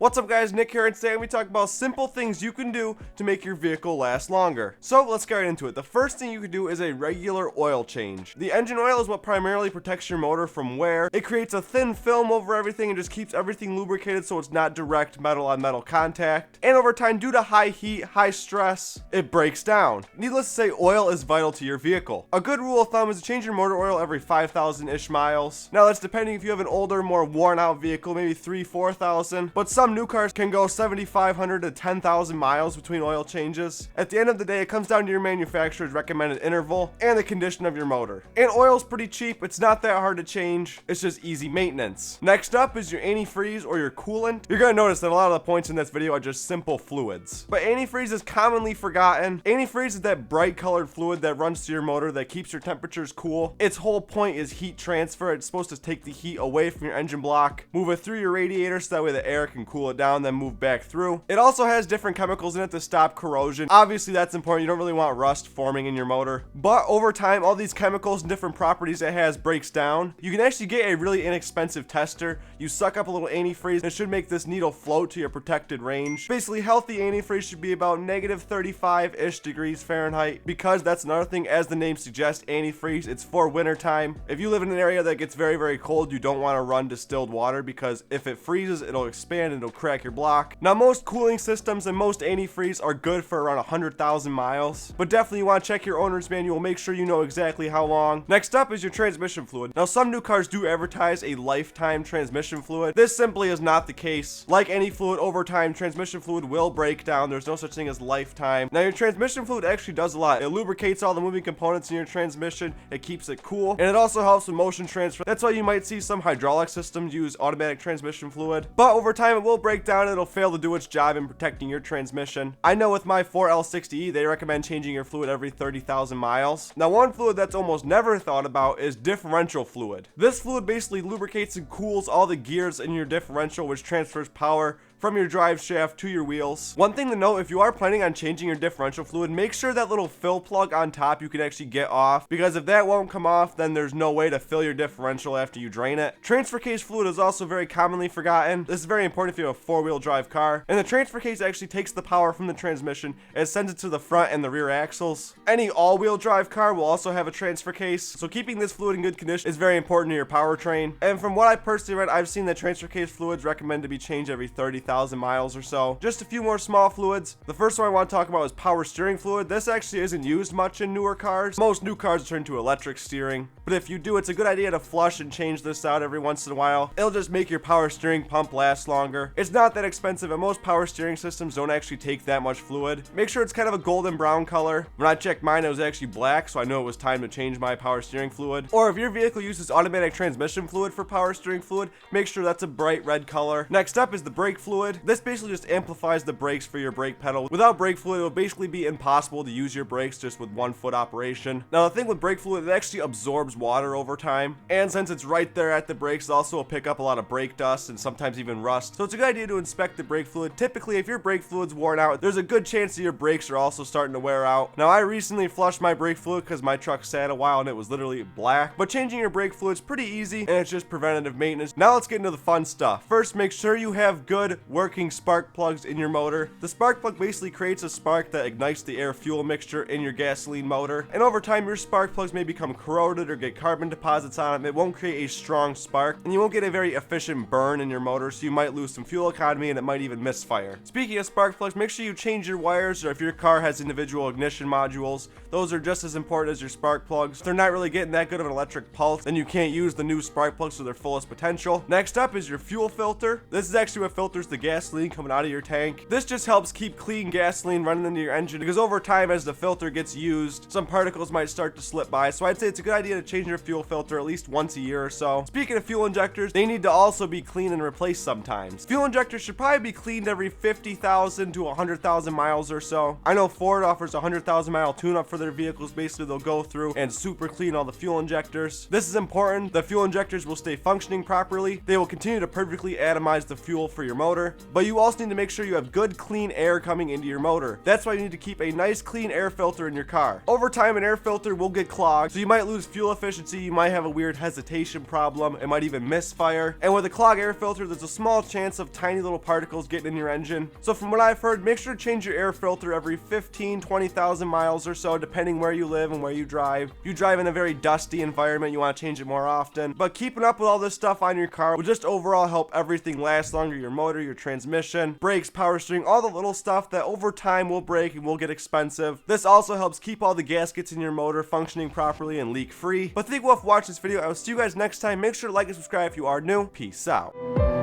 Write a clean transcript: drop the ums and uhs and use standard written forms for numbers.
What's up guys, Nick here, and today we talk about simple things you can do to make your vehicle last longer. So let's get right into it. The first thing you can do is a regular oil change. The engine oil is what primarily protects your motor from wear. It creates a thin film over everything and just keeps everything lubricated so it's not direct metal on metal contact. And over time, due to high heat, high stress, it breaks down. Needless to say, oil is vital to your vehicle. A good rule of thumb is to change your motor oil every 5,000-ish miles. Now that's depending if you have an older, more worn out vehicle, maybe 4,000, but some new cars can go 7,500 to 10,000 miles between oil changes. At the end of the day, it comes down to your manufacturer's recommended interval and the condition of your motor. And oil's pretty cheap. It's not that hard to change. It's just easy maintenance. Next up is your antifreeze or your coolant. You're gonna notice that a lot of the points in this video are just simple fluids. But antifreeze is commonly forgotten. Antifreeze is that bright colored fluid that runs to your motor that keeps your temperatures cool. Its whole point is heat transfer. It's supposed to take the heat away from your engine block, move it through your radiator so that way the air can cool it down, then move back through. It also has different chemicals in it to stop corrosion. Obviously that's important. You don't really want rust forming in your motor, but over time all these chemicals and different properties it has breaks down. You can actually get a really inexpensive tester. You suck up a little antifreeze and it should make this needle float to your protected range. Basically, healthy antifreeze should be about negative 35-ish degrees Fahrenheit, because that's another thing, as the name suggests, antifreeze, it's for winter time. If you live in an area that gets very, very cold, you don't want to run distilled water, because if it freezes, it'll expand and it'll crack your block. Now, most cooling systems and most antifreeze are good for around 100,000 miles, but definitely you want to check your owner's manual, make sure you know exactly how long. Next up is your transmission fluid. Now, some new cars do advertise a lifetime transmission fluid. This simply is not the case. Like any fluid, over time, transmission fluid will break down. There's no such thing as lifetime. Now, your transmission fluid actually does a lot. It lubricates all the moving components in your transmission, it keeps it cool, and it also helps with motion transfer. That's why you might see some hydraulic systems use automatic transmission fluid, but over time it will break down and it'll fail to do its job in protecting your transmission. I know with my 4L60E, they recommend changing your fluid every 30,000 miles. Now, one fluid that's almost never thought about is differential fluid. This fluid basically lubricates and cools all the gears in your differential, which transfers power from your drive shaft to your wheels. One thing to note, if you are planning on changing your differential fluid, make sure that little fill plug on top you can actually get off, because if that won't come off, then there's no way to fill your differential after you drain it. Transfer case fluid is also very commonly forgotten. This is very important if you have a four-wheel drive car, and the transfer case actually takes the power from the transmission and sends it to the front and the rear axles. Any all-wheel drive car will also have a transfer case, so keeping this fluid in good condition is very important to your powertrain. And from what I personally read, I've seen that transfer case fluids recommend to be changed every 30,000 miles or so. Just a few more small fluids. The first one I want to talk about is power steering fluid. This actually isn't used much in newer cars. Most new cars turn to electric steering, but if you do, it's a good idea to flush and change this out every once in a while. It'll just make your power steering pump last longer. It's not that expensive, and most power steering systems don't actually take that much fluid. Make sure it's kind of a golden brown color. When I checked mine, it was actually black, so I know it was time to change my power steering fluid. Or if your vehicle uses automatic transmission fluid for power steering fluid, make sure that's a bright red color. Next up is the brake fluid. This basically just amplifies the brakes for your brake pedal. Without brake fluid, it would basically be impossible to use your brakes just with one foot operation. Now, the thing with brake fluid, it actually absorbs water over time, and since it's right there at the brakes, it also will pick up a lot of brake dust and sometimes even rust. So it's a good idea to inspect the brake fluid. Typically, if your brake fluid's worn out, there's a good chance that your brakes are also starting to wear out. Now, I recently flushed my brake fluid because my truck sat a while and it was literally black, but changing your brake fluid is pretty easy, and it's just preventative maintenance. Now let's get into the fun stuff. First, make sure you have good working spark plugs in your motor. The spark plug basically creates a spark that ignites the air fuel mixture in your gasoline motor, and over time your spark plugs may become corroded or get carbon deposits on them. It won't create a strong spark, and you won't get a very efficient burn in your motor, so you might lose some fuel economy and it might even misfire. Speaking of spark plugs, make sure you change your wires, or if your car has individual ignition modules, those are just as important as your spark plugs. If they're not really getting that good of an electric pulse, then you can't use the new spark plugs to their fullest potential. Next up is your fuel filter. This is actually what filters the gasoline coming out of your tank. This just helps keep clean gasoline running into your engine, because over time, as the filter gets used, some particles might start to slip by. So I'd say it's a good idea to change your fuel filter at least once a year or so. Speaking of fuel injectors, they need to also be cleaned and replaced sometimes. Fuel injectors should probably be cleaned every 50,000 to 100,000 miles or so. I know Ford offers a 100,000 mile tune-up for their vehicles. Basically, they'll go through and super clean all the fuel injectors. This is important. The fuel injectors will stay functioning properly. They will continue to perfectly atomize the fuel for your motor, but you also need to make sure you have good clean air coming into your motor. That's why you need to keep a nice clean air filter in your car. Over time, an air filter will get clogged, so you might lose fuel efficiency, you might have a weird hesitation problem. It might even misfire. And with a clogged air filter, there's a small chance of tiny little particles getting in your engine. So from what I've heard, make sure to change your air filter every 15-20,000 miles or so, depending where you live and where you drive. If you drive in a very dusty environment, you want to change it more often. But keeping up with all this stuff on your car will just overall help everything last longer. Your motor, your transmission, brakes, power steering, all the little stuff that over time will break and will get expensive. This also helps keep all the gaskets in your motor functioning properly and leak free. But thank you all for watching this video. I will see you guys next time. Make sure to like and subscribe if you are new. Peace out.